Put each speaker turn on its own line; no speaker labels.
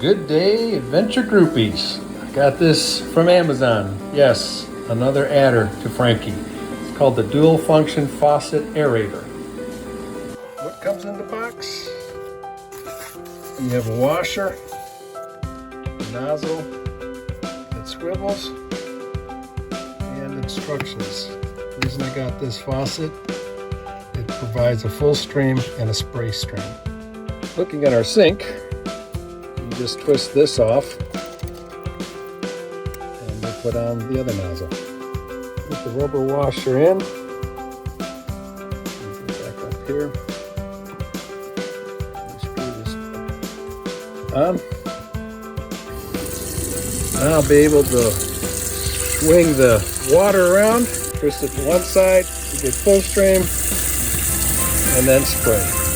Good day, adventure groupies. I got this from Amazon. Yes, another adder to Frankie. It's called the dual function faucet aerator. What comes in the box? You have a washer, a nozzle that swivels, and instructions. The reason I got this faucet, it provides a full stream and a spray stream. Looking at our sink, you just twist this off and we'll put on the other nozzle. Put the rubber washer in. Back up here. Screw this on. I'll be able to swing the water around, twist it to one side, you get full stream, and then spray.